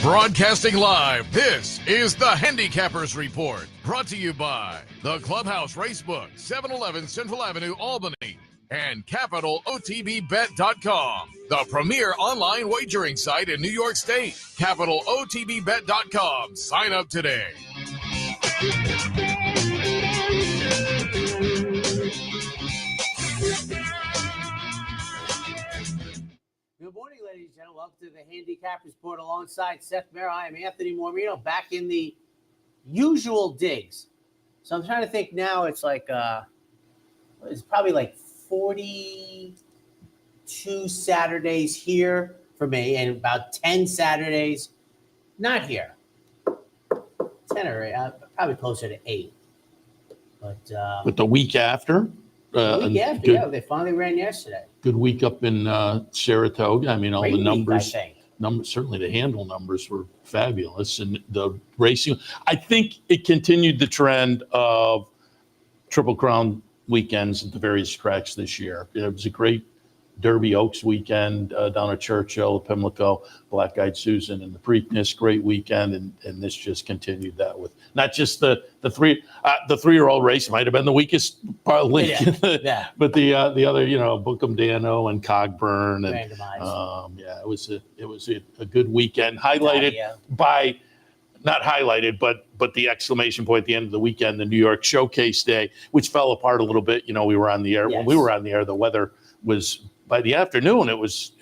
Broadcasting live, this is the Handicappers Report, brought to you by the Clubhouse Racebook, 711 Central Avenue, Albany, and CapitalOTBBet.com, the premier online wagering site in New York State. CapitalOTBBet.com. Sign up today. Good morning, ladies and gentlemen. Welcome to the Handicappers Report alongside Seth Merrow. I am Anthony Mormino, back in the usual digs. So I'm trying to think now. It's like it's probably like 42 Saturdays here for me, and about 10 Saturdays not here. 10 or 8, probably closer to 8. But the week after. Yeah, they finally ran yesterday. Good week up in Saratoga. I mean, all Great the numbers, week, certainly the handle numbers were fabulous. And the racing, I think it continued the trend of Triple Crown weekends at the various tracks this year. It was a great Derby Oaks weekend down at Churchill, Pimlico, Black Eyed Susan, and the Preakness. Great weekend, and this just continued that with not just the 3-year-old race. Might have been the weakest part link, yeah. but the other, Bookham Dano and Cogburn, and it was a good weekend, highlighted by. Not highlighted, but the exclamation point at the end of the weekend, the New York Showcase Day, which fell apart a little bit. We were on the air. Yes. When we were on the air, the weather was, by the afternoon, it was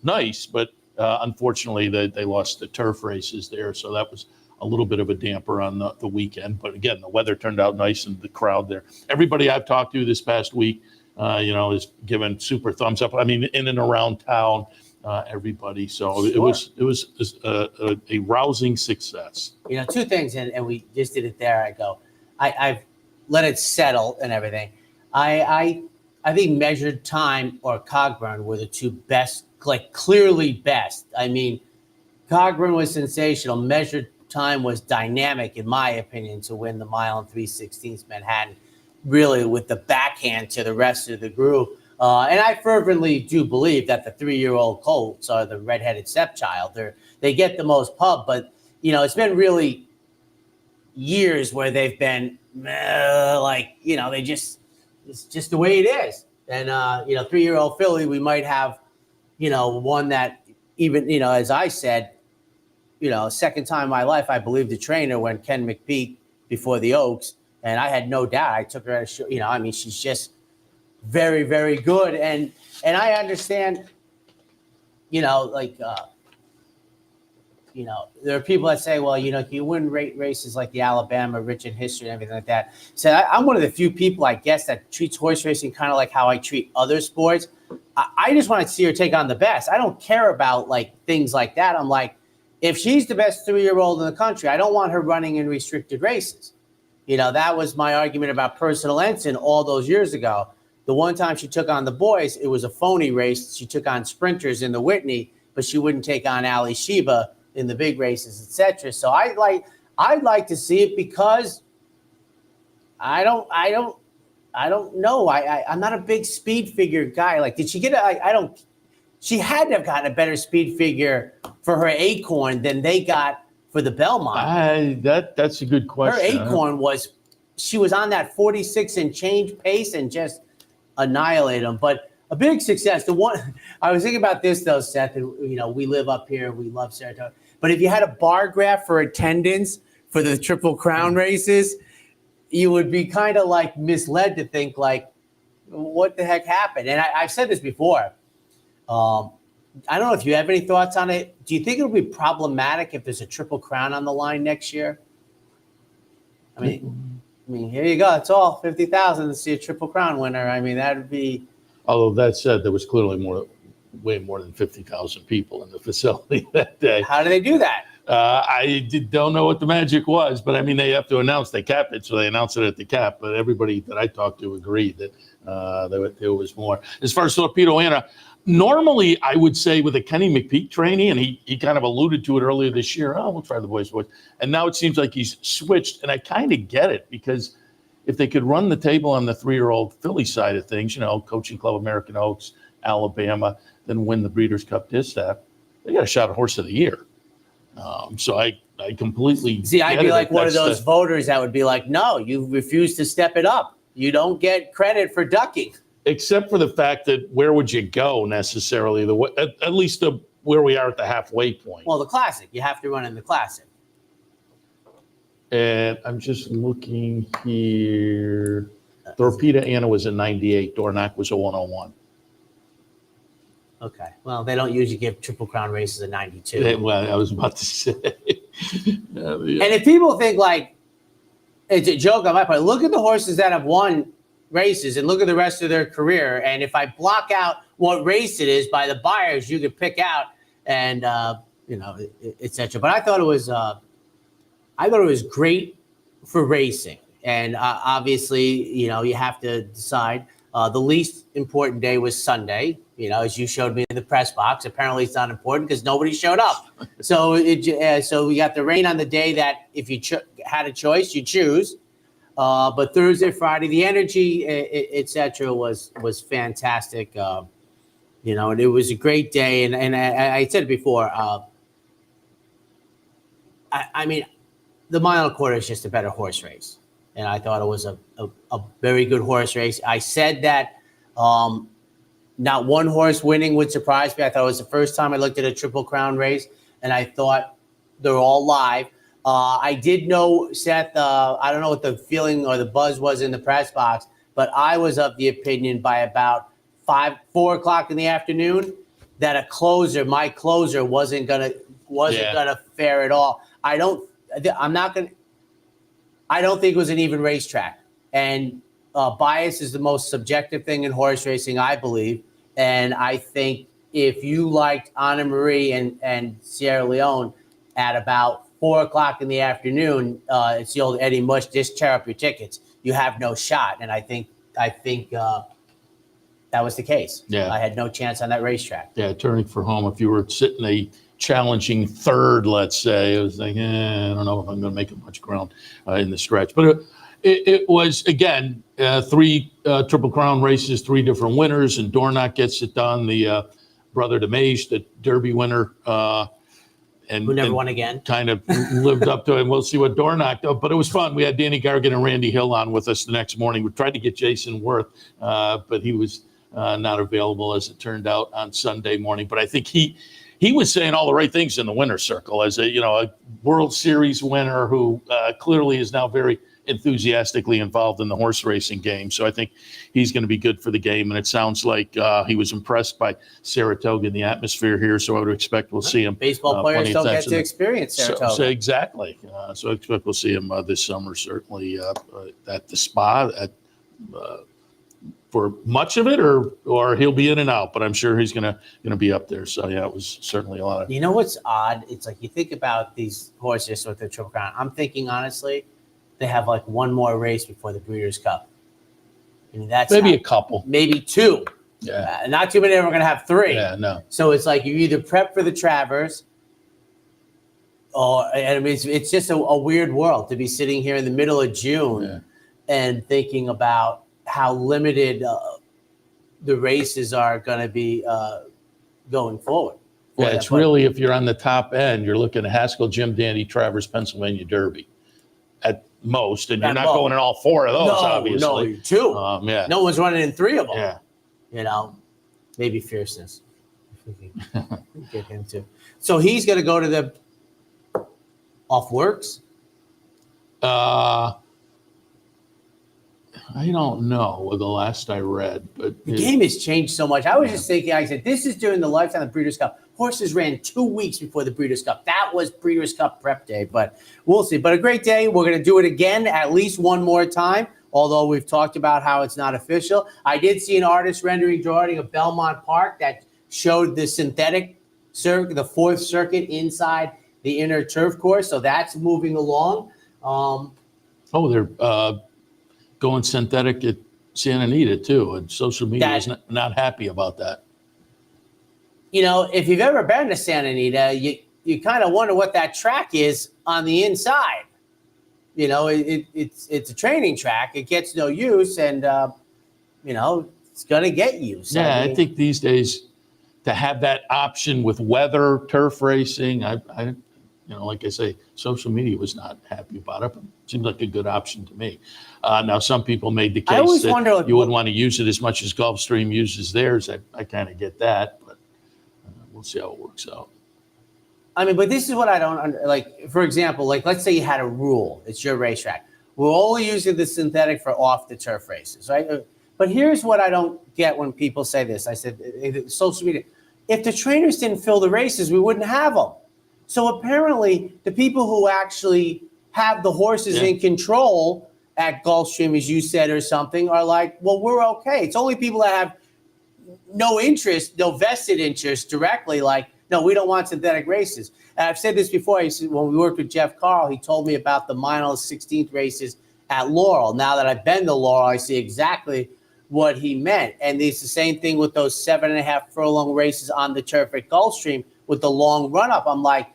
nice, but unfortunately they lost the turf races there, so that was a little bit of a damper on the weekend. But again, the weather turned out nice, and the crowd there. Everybody I've talked to this past week, is giving super thumbs up. I mean, in and around town. Everybody. So sure. It was a rousing success. Two things, and we just did it there. I've let it settle and everything. I think measured time or Cogburn were the two best, like clearly best. I mean, Cogburn was sensational. Measured time was dynamic, in my opinion, to win the mile and 3/16 Manhattan, really with the backhand to the rest of the group. And I fervently do believe that the 3-year-old colts are the redheaded stepchild. They get the most pub, but, it's been really years where they've been it's just the way it is. And, 3-year-old filly, we might have, one that even, as I said, second time in my life, I believed the trainer when Ken McPeak before the Oaks, and I had no doubt. I took her at a show, she's just very, very good. And I understand, there are people that say, well, you win races like the Alabama, rich in history and everything like that. So I'm one of the few people, I guess, that treats horse racing kind of like how I treat other sports. I just want to see her take on the best. I don't care about things like that. I'm like, if she's the best 3-year-old in the country, I don't want her running in restricted races. That was my argument about Personal Ensign all those years ago. The one time she took on the boys, it was a phony race. She took on sprinters in the Whitney, but she wouldn't take on Ali Sheba in the big races, etc. So I'd like to see it, because I don't know. I'm not a big speed figure guy. Did she get she had to have gotten a better speed figure for her Acorn than they got for the Belmont. That's a good question. Her Acorn she was on that 46 and change pace and just annihilate them. But a big success. The one I was thinking about this though, Seth, and we live up here, we love Saratoga. But if you had a bar graph for attendance for the Triple Crown races, you would be kind of misled to think what the heck happened? And I've said this before. I don't know if you have any thoughts on it. Do you think it'll be problematic if there's a Triple Crown on the line next year? I mean, here you go. It's all 50,000 to see a Triple Crown winner. I mean, that would be. Although that said, there was clearly way more than 50,000 people in the facility that day. How do they do that? I don't know what the magic was, but I mean, they have to announce they capped it, so they announced it at the cap. But everybody that I talked to agreed that there was more. As far as Torpedo Anna, normally I would say with a Kenny McPeak trainee, and he kind of alluded to it earlier this year, we'll try the boys. And now it seems like he's switched, and I kind of get it, because if they could run the table on the 3-year-old filly side of things, Coaching Club American Oaks, Alabama, then win the Breeders' Cup Distaff, they got a shot at Horse of the Year. So I completely see. I'd get be it. like one of That's those voters that would be like, no, you refuse to step it up. You don't get credit for ducking. except for the fact that where would you go necessarily? At least where we are at the halfway point. Well, the Classic. You have to run in the Classic. And I'm just looking here. Torpedo Anna was a 98. Dornoch was a 101. Okay. Well, they don't usually give Triple Crown races a 92. Well, I was about to say. Yeah. And if people think like it's a joke on my part, look at the horses that have won races and look at the rest of their career. And if I block out what race it is by the buyers, you could pick out and etc. But I thought it was great for racing. And obviously, you have to decide. The least important day was Sunday. As you showed me in the press box. Apparently, it's not important because nobody showed up. So we got the rain on the day that if you had a choice, you choose. But Thursday, Friday, the energy, etc., was fantastic. And it was a great day. And I said it before. I mean, the Mile and a Quarter is just a better horse race. And I thought it was a very good horse race. I said that not one horse winning would surprise me. I thought it was the first time I looked at a Triple Crown race, and I thought they're all live. I did know, Seth, I don't know what the feeling or the buzz was in the press box, but I was of the opinion by about 4 o'clock in the afternoon that my closer wasn't gonna fare at all. I don't think it was an even racetrack. And bias is the most subjective thing in horse racing, I believe. And I think if you liked Anna Marie and Sierra Leone at about 4 o'clock in the afternoon, it's the old Eddie Mush, just tear up your tickets. You have no shot. And I think that was the case. Yeah. I had no chance on that racetrack. Yeah, turning for home. If you were sitting a challenging third, let's say, it was like, I don't know if I'm going to make it much ground in the stretch. But it was, again, 3 Triple Crown races, 3 different winners, and Dornoch gets it done. The brother DeMage, the Derby winner, and who never won again, kind of lived up to it. And we'll see what Dornoch does. But it was fun. We had Danny Gargan and Randy Hill on with us the next morning. We tried to get Jason Worth, but he was not available, as it turned out, on Sunday morning. But I think he was saying all the right things in the winner's circle as a World Series winner who clearly is now very enthusiastically involved in the horse racing game. So I think he's going to be good for the game. And it sounds like he was impressed by Saratoga and the atmosphere here. So I would expect we'll see him. Baseball players don't get to experience Saratoga. So exactly. So I expect we'll see him this summer, certainly at the spa for much of it, or he'll be in and out, but I'm sure he's gonna be up there. So yeah, it was certainly a lot of. You know what's odd? It's like you think about these horses with the Triple Crown. I'm thinking honestly, they have like one more race before the Breeders' Cup. I mean, that's maybe a couple, maybe 2. Yeah, not too many of them are gonna have 3. Yeah, no. So it's like you either prep for the Travers, and I mean it's just a weird world to be sitting here in the middle of June and thinking about how limited the races are going to be going forward. Yeah, it's really, if you're on the top end, you're looking at Haskell, Jim Dandy, Travers, Pennsylvania Derby at most, and you're not going in all 4 of those, obviously. No, 2. Yeah. No one's running in 3 of them. Yeah. Maybe Fierceness. If we can get him too. So he's going to go to the off works? I don't know the last I read, but the game has changed so much. I was just thinking, I said, this is during the lifetime of the Breeders' Cup. Horses ran 2 weeks before the Breeders' Cup. That was Breeders' Cup prep day, but we'll see. But a great day. We're going to do it again at least one more time, although we've talked about how it's not official. I did see an artist rendering drawing of Belmont Park that showed the synthetic circuit, the 4th circuit inside the inner turf course. So that's moving along. They're going synthetic at Santa Anita too, and social media is not happy about that. If you've ever been to Santa Anita, you kind of wonder what that track is on the inside. It's a training track. It gets no use, and it's going to get used. Yeah, I think these days to have that option with weather, turf racing, like I say, social media was not happy about it. But it seemed like a good option to me. Now, some people made the case that you wouldn't want to use it as much as Gulfstream uses theirs. I kind of get that, but we'll see how it works out. I mean, but this is what I don't like. For example, like let's say you had a rule. It's your racetrack. We're only using the synthetic for off the turf races, right? But here's what I don't get when people say this. I said, social media. If the trainers didn't fill the races, we wouldn't have them. So apparently, the people who actually have the horses in control at Gulfstream, as you said, or something, are like, well, we're okay. It's only people that have no interest, no vested interest directly, like, no, we don't want synthetic races. And I've said this before. When we worked with Jeff Carl, he told me about the Minor 16th races at Laurel. Now that I've been to Laurel, I see exactly what he meant. And it's the same thing with those 7.5 furlong races on the turf at Gulfstream with the long run-up. I'm like,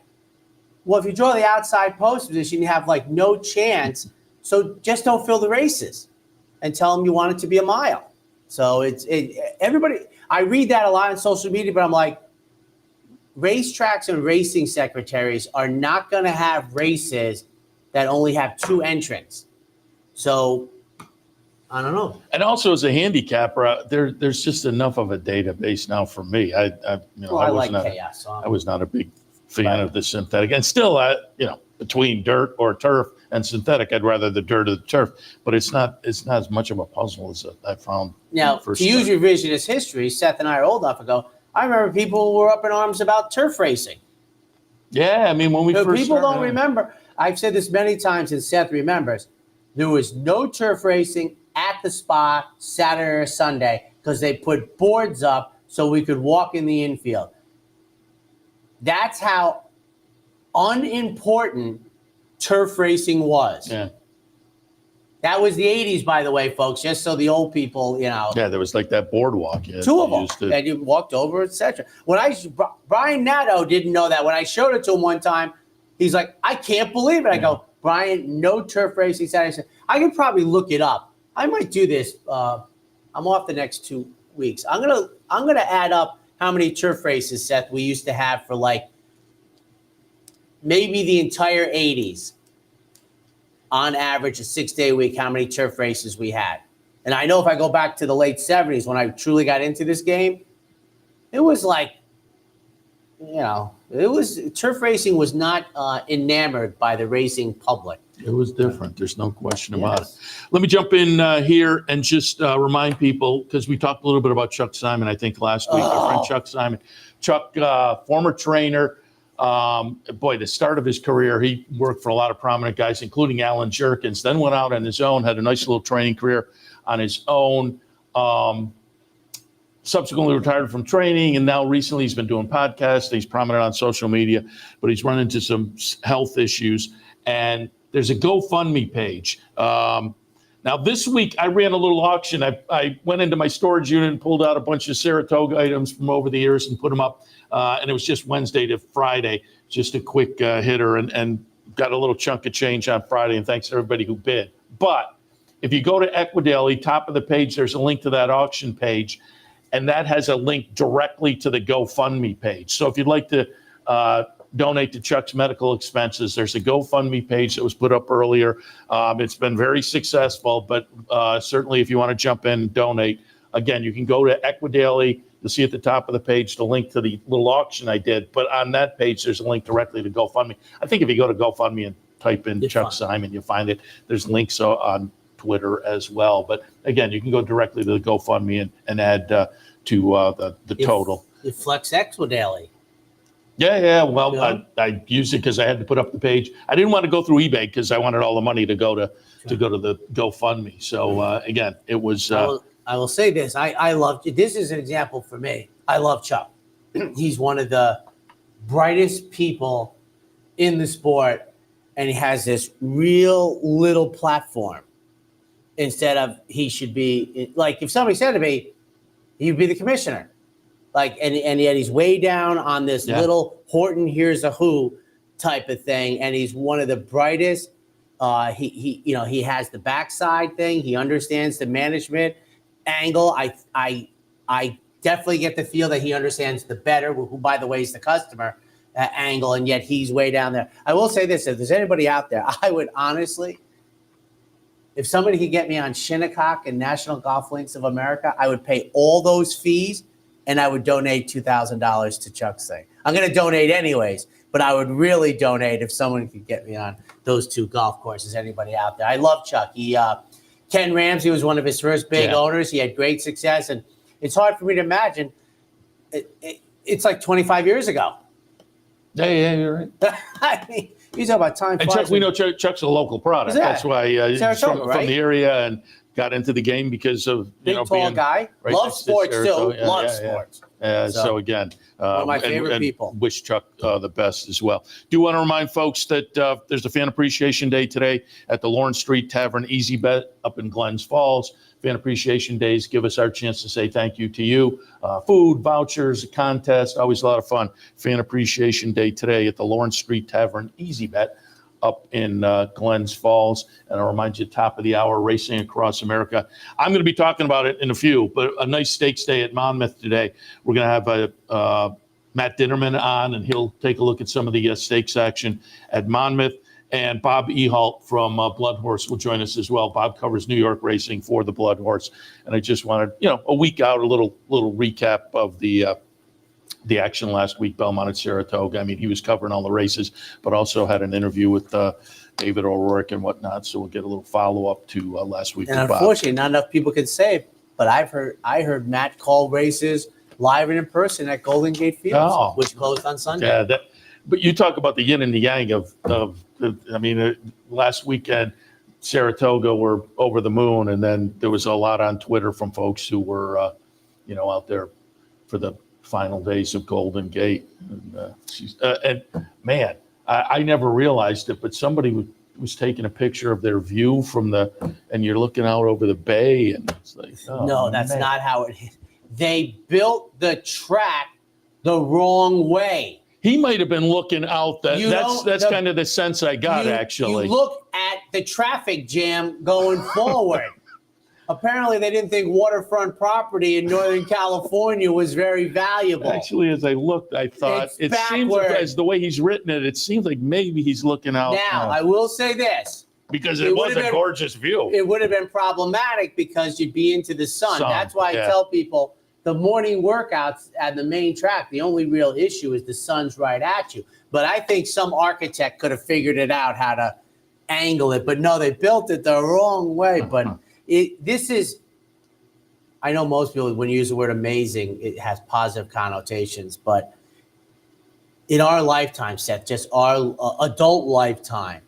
well, if you draw the outside post position, you have like no chance. So just don't fill the races and tell them you want it to be a mile. So everybody, I read that a lot on social media, but I'm like, racetracks and racing secretaries are not going to have races that only have 2 entrants. So I don't know. And also as a handicapper, there's just enough of a database now for me. I like chaos. I was not a big fan of the synthetic, and still, between dirt or turf and synthetic, I'd rather the dirt or the turf. But it's not as much of a puzzle as I found. Now, to use revisionist history, Seth and I are old enough ago. I remember people were up in arms about turf racing. Yeah, I mean, when we first people don't remember. I've said this many times, and Seth remembers. There was no turf racing at the spa Saturday or Sunday because they put boards up so we could walk in the infield. That's how unimportant turf racing was. Yeah. That was the 80s, by the way, folks, just so the old people, Yeah, there was like that boardwalk. 2 of them. And you walked over, etc. Brian Natto didn't know that. When I showed it to him one time, he's like, I can't believe it. I go, Brian, no turf racing Saturday. I could probably look it up. I might do this. I'm off the next 2 weeks. I'm gonna add up how many turf races, Seth, we used to have for like maybe the entire 80s. On average, a 6-day week, how many turf races we had. And I know if I go back to the late 70s when I truly got into this game, it was like, turf racing was not enamored by the racing public. It was different. There's no question about it. Let me jump in here and just remind people, because we talked a little bit about Chuck Simon, I think, last week. Our friend Chuck Simon. Chuck, former trainer. The start of his career, he worked for a lot of prominent guys, including Alan Jerkins, then went out on his own, had a nice little training career on his own. Subsequently retired from training, and now recently he's been doing podcasts. He's prominent on social media, but he's run into some health issues. And there's a GoFundMe page. Now, this week, I ran a little auction. I went into my storage unit and pulled out a bunch of Saratoga items from over the years and put them up. And it was just Wednesday to Friday, just a quick hitter, and got a little chunk of change on Friday. And thanks to everybody who bid. But if you go to Equidaily, top of the page, there's a link to that auction page. And that has a link directly to the GoFundMe page. So if you'd like to donate to Chuck's medical expenses, there's a GoFundMe page that was put up earlier. It's been very successful, but certainly if you want to jump in and donate, again, you can go to Equidaily. You'll see at the top of the page the link to the little auction I did. But on that page, there's a link directly to GoFundMe. I think if you go to GoFundMe and type in Chuck Simon, you'll find it. There's links on Twitter as well. But again, you can go directly to the GoFundMe and add to the total. It Flex Equidaily. Yeah. Well, I used it because I had to put up the page. I didn't want to go through eBay because I wanted all the money to go to the GoFundMe. So again, it was. I will say this. I love this is an example for me. I love Chuck. He's one of the brightest people in the sport, and he has this real little platform. Instead of he should be like, if somebody said to me, he'd be the commissioner. Like, and yet he's way down on this little Horton here's a who type of thing, and he's one of the brightest. He has the backside thing. He understands the management angle. I definitely get the feel that he understands the better, who by the way is the customer, angle, and yet he's way down there. I will say this: if there's anybody out there, I would honestly, if somebody could get me on Shinnecock and National Golf Links of America, I would pay all those fees, and I would donate $2,000 to Chuck's thing. I'm going to donate anyways, but I would really donate if someone could get me on those 2 golf courses. Anybody out there? I love Chuck. Ken Ramsey was one of his first big owners. He had great success, and it's hard for me to imagine. It's like 25 years ago. Yeah, you're right. I mean, you talk about time. And Chuck, we know Chuck's a local product. That's why he's from the area and got into the game because of tall being guy. Right, loves sports too. Loves sports. So again, one of my favorite people. Wish Chuck the best as well. Do want to remind folks that there's a Fan Appreciation Day today at the Lawrence Street Tavern Easy Bet up in Glens Falls. Fan Appreciation Days give us our chance to say thank you to you. Food, vouchers, a contest, always a lot of fun. Fan Appreciation Day today at the Lawrence Street Tavern Easy Bet up in Glens Falls. And I'll remind you, top of the hour, racing across America. I'm going to be talking about it in a few, but a nice stakes day at Monmouth today. We're going to have Matt Dinnerman on, and he'll take a look at some of the stakes action at Monmouth. And Bob Ehalt from Blood Horse will join us as well. Bob covers New York racing for the Blood Horse. And I just wanted, a week out, a little recap of the action last week, Belmont at Saratoga. I mean, he was covering all the races, but also had an interview with David O'Rourke and whatnot. So we'll get a little follow-up to last week. And unfortunately, not enough people can say it, but I heard Matt call races live and in person at Golden Gate Fields, which closed on Sunday. Yeah, but you talk about the yin and the yang of last weekend, Saratoga were over the moon, and then there was a lot on Twitter from folks who were, out there for the final days of Golden Gate. And man, I never realized it, but somebody was taking a picture of their view and you're looking out over the bay, and it's like, no, that's not how it is. They built the track the wrong way. He might have been looking out. That's kind of the sense I got, actually. You look at the traffic jam going forward. Apparently, they didn't think waterfront property in Northern California was very valuable. Actually, as I looked, I thought it seems as the way he's written it, it seems like maybe he's looking out. Now, I will say this. Because it was a gorgeous view. It would have been problematic because you'd be into the sun. That's why I tell people the morning workouts at the main track, the only real issue is the sun's right at you. But I think some architect could have figured it out how to angle it. But no, they built it the wrong way. But this is, I know most people, when you use the word amazing, it has positive connotations. But in our lifetime, Seth, just our adult lifetime,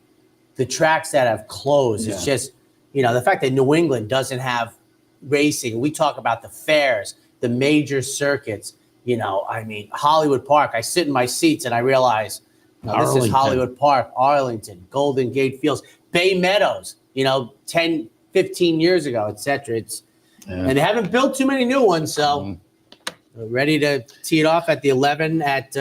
the tracks that have closed, it's just, the fact that New England doesn't have racing. We talk about the fairs, the major circuits, Hollywood Park. I sit in my seats and I realize, this is Hollywood Park, Arlington, Golden Gate Fields, Bay Meadows, 10, 15 years ago, et cetera. And they haven't built too many new ones. So we're ready to tee it off at the 11 at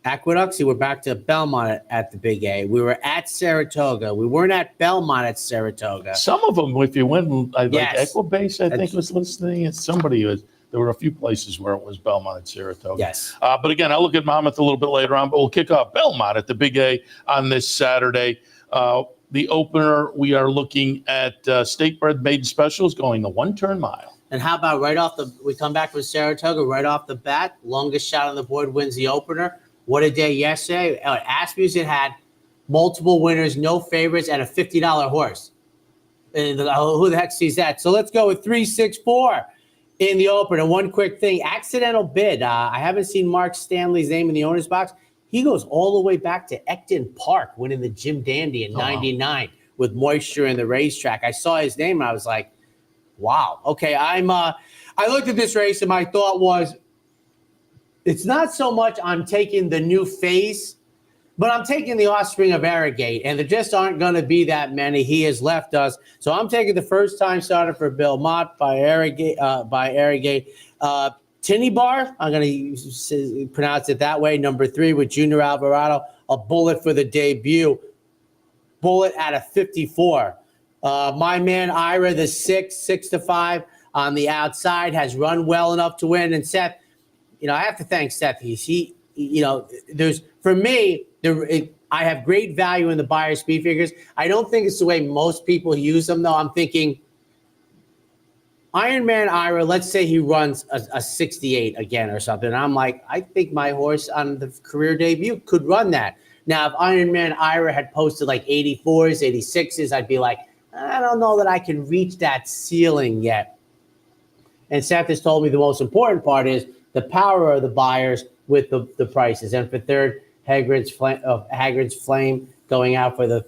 Aqueduct. See, we're back to Belmont at the Big A. We were at Saratoga. We weren't at Belmont at Saratoga. Some of them, if you went, like Equibase, I think was listening, and somebody was. There were a few places where it was Belmont at Saratoga. Yes. But again, I'll look at Monmouth a little bit later on, but we'll kick off Belmont at the Big A on this Saturday. The opener, we are looking at State Bred Maiden Specials going the 1-turn mile. And how about we come back from Saratoga right off the bat, longest shot on the board wins the opener. What a day yesterday. Asmussen had multiple winners, no favorites, and a $50 horse. And who the heck sees that? So let's go with 3-6-4. In the opener, one quick thing, accidental bid. I haven't seen Mark Stanley's name in the owner's box. He goes all the way back to Ecton Park, winning the Jim Dandy in 99 with moisture in the racetrack. I saw his name and I was like, wow. Okay, I looked at this race and my thought was, it's not so much I'm taking the new face, but I'm taking the offspring of Arrogate, and there just aren't going to be that many. He has left us. So I'm taking the first-time starter for Belmont by Arrogate. Tinny Bar, I'm going to pronounce it that way, number 3 with Junior Alvarado, a bullet for the debut. Bullet at a 54. My man Ira, the 6-5 on the outside, has run well enough to win. And Seth, I have to thank Seth. for me, I have great value in the buyer speed figures. I don't think it's the way most people use them, though. I'm thinking Ironman Ira, let's say he runs a 68 again or something. And I'm like, I think my horse on the career debut could run that. Now, if Ironman Ira had posted like 84s, 86s, I'd be like, I don't know that I can reach that ceiling yet. And Seth has told me the most important part is the power of the buyers with the prices. And for third, Hagrid's Flame going out for the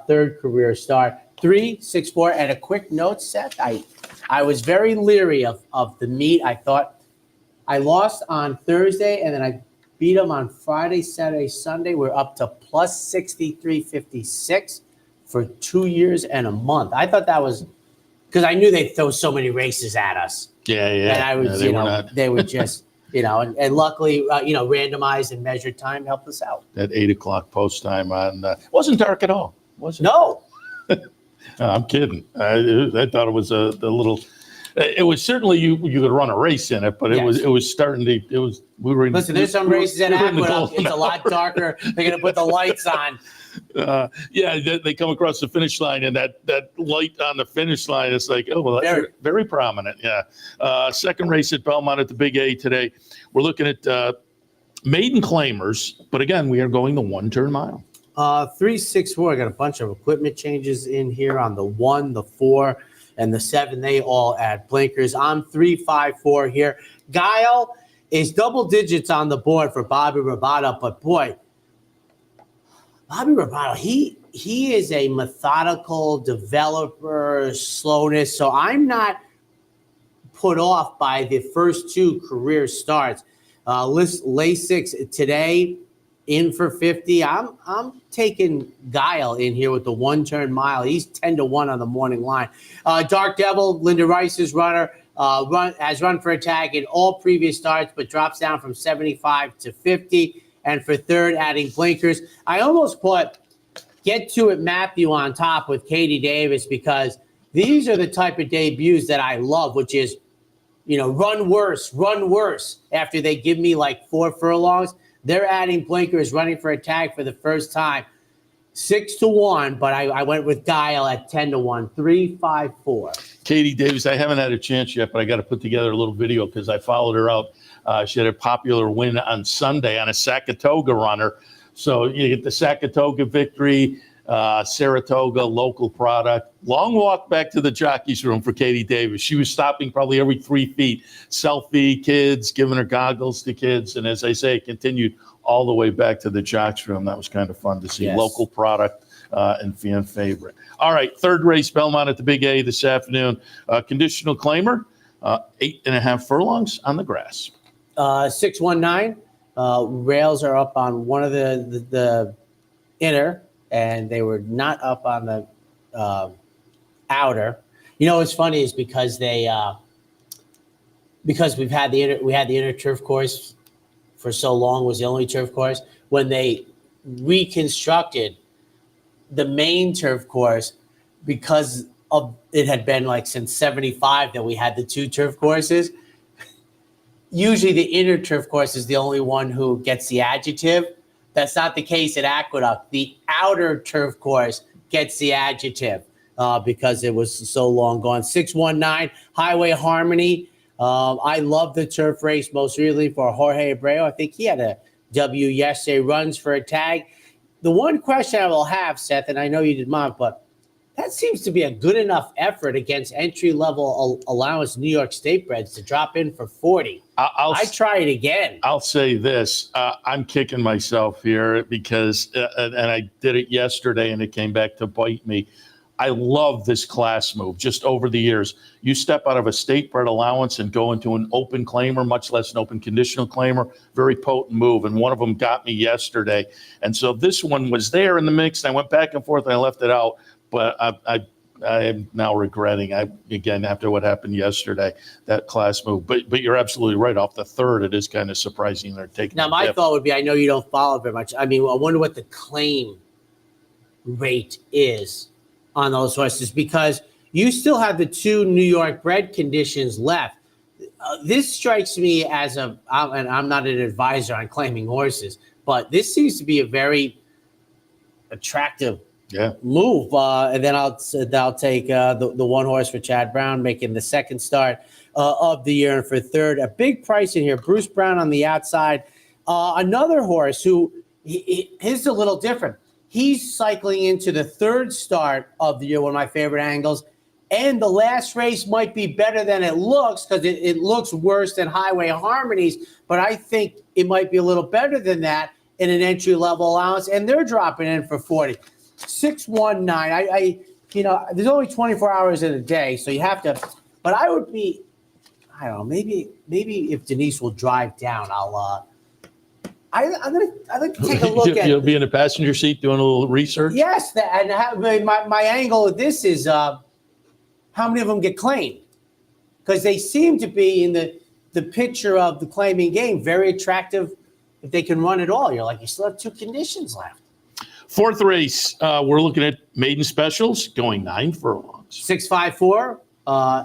third career start. 3-6-4. And a quick note, Seth, I was very leery of the meet. I thought I lost on Thursday, and then I beat them on Friday, Saturday, Sunday. We're up to plus 63.56 for 2 years and a month. I thought that was because I knew they'd throw so many races at us. Yeah. And I was, they would just, and luckily, randomized and measured time helped us out. That 8 o'clock post time wasn't dark at all. Wasn't No. No, I'm kidding. I thought it was a little. It was certainly you could run a race in it, but it was starting to. We were in. Listen, there's some races at Aqueduct. It's a lot darker. They're going to put the lights on. They come across the finish line, and that light on the finish line is like, oh well, that's very prominent. Yeah. Second race at Belmont at the Big A today. We're looking at maiden claimers, but again, we are going the 1-turn mile. 3-6-4. I got a bunch of equipment changes in here on the 1, the 4, and the 7. They all add blinkers. I'm 3-5-4 here. Guile is double digits on the board for Bobby Robato, but boy, Bobby Robato, he is a methodical developer, slowness. So I'm not put off by the first 2 career starts. Lasix today. In for 50. I'm taking Guile in here with the 1-turn mile. He's 10-1 on the morning line. Dark Devil, Linda Rice's runner, has run for a tag in all previous starts, but drops down from 75 to 50. And for third, adding blinkers. I almost put Get To It Matthew on top with Katie Davis because these are the type of debuts that I love, which is, run worse after they give me like 4 furlongs. They're adding blinkers, running for a tag for the first time. 6-1, but I went with Guile at 10-1. 3-5-4. Katie Davis, I haven't had a chance yet, but I got to put together a little video because I followed her out. She had a popular win on Sunday on a Saratoga runner. So you get the Saratoga victory, Saratoga local product. Long walk back to the jockey's room for Katie Davis. She was stopping probably every 3 feet. Selfie, kids, giving her goggles to kids. And as I say, it continued all the way back to the jockey's room. That was kind of fun to see. Yes. Local product and fan favorite. All right, third race, Belmont at the Big A this afternoon. Conditional claimer, 8.5 furlongs on the grass. 6-1-9. Rails are up on one of the inner, and they were not up on the outer. What's funny is because we had the inner turf course for so long, was the only turf course. When they reconstructed the main turf course, because of it had been like since 75 that we had the 2 turf courses. Usually the inner turf course is the only one who gets the adjective. That's not the case at Aqueduct. The outer turf course gets the adjective because it was so long gone. 6-1-9, Highway Harmony. I love the turf race most recently for Jorge Abreu. I think he had a W yesterday, runs for a tag. The one question I will have, Seth, and I know you did mine, but that seems to be a good enough effort against entry-level allowance New York State breds to drop in for 40. I try it again. I'll say this. I'm kicking myself here because, and I did it yesterday, and it came back to bite me. I love this class move. Just over the years, you step out of a state bred allowance and go into an open claimer, much less an open conditional claimer. Very potent move, and one of them got me yesterday. And so this one was there in the mix. And I went back and forth, and I left it out. But I am now regretting, again, after what happened yesterday, that class move. But you're absolutely right. Off the third, it is kind of surprising they're taking. Now, my thought would be, I know you don't follow very much. I mean, I wonder what the claim rate is on those horses, because you still have the 2 New York bred conditions left. this strikes me as and I'm not an advisor on claiming horses, but this seems to be a very attractive move. And then I'll take the one horse for Chad Brown, making the second start of the year, and for third, a big price in here, Bruce Brown on the outside. Another horse who his a little different. He's cycling into the third start of the year, one of my favorite angles. And the last race might be better than it looks, because it looks worse than Highway Harmonies, but I think it might be a little better than that in an entry-level allowance, and they're dropping in for 40. 619. There's only 24 hours in a day, so you have to. But I would be, I don't know, maybe if Denise will drive down, I'm gonna take a look at. You'll be in the passenger seat doing a little research. Yes, my angle of this is how many of them get claimed, because they seem to be in the picture of the claiming game very attractive. If they can run it all, you're like, you still have 2 conditions left. Fourth race, we're looking at maiden specials going 9 furlongs. 654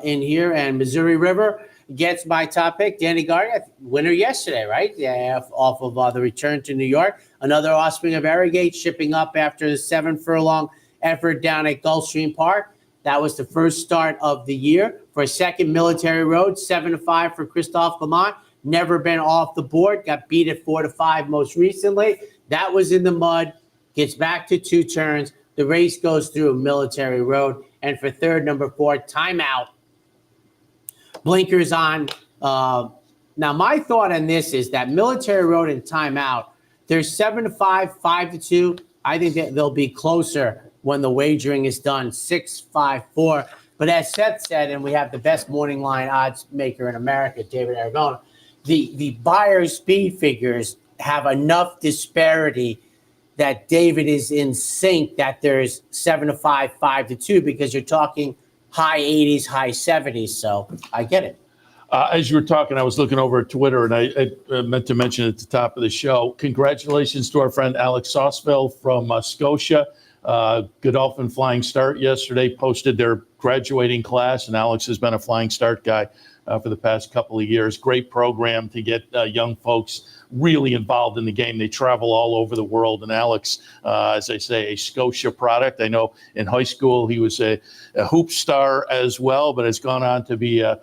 in here, and Missouri River gets my top pick. Danny Gardner, winner yesterday, right? Yeah, off of the return to New York. Another offspring of Arrogate, shipping up after the 7 furlong effort down at Gulfstream Park. That was the first start of the year. For a second, Military Road, 7-5 for Christophe Lamont. Never been off the board. Got beat at 4-5 most recently. That was in the mud. Gets back to 2 turns. The race goes through Military Road. And for third, number 4, Timeout. Blinkers on. Now, my thought on this is that Military Road and Timeout, they're 7-5, 5-2. I think that they'll be closer when the wagering is done, 6-5-4. But as Seth said, and we have the best morning line odds maker in America, David Aragona, the buyer's speed figures have enough disparity that David is in sync, that there's 7-5, 5-2, because you're talking high 80s, high 70s. So I get it. As you were talking, I was looking over at Twitter, and I meant to mention at the top of the show, congratulations to our friend Alex Sausville from Scotia. Godolphin Flying Start yesterday posted their graduating class, and Alex has been a Flying Start guy for the past couple of years. Great program to get young folks really involved in the game. They travel all over the world, and Alex, as I say, a Scotia product. I know in high school he was a hoop star as well, but has gone on to be a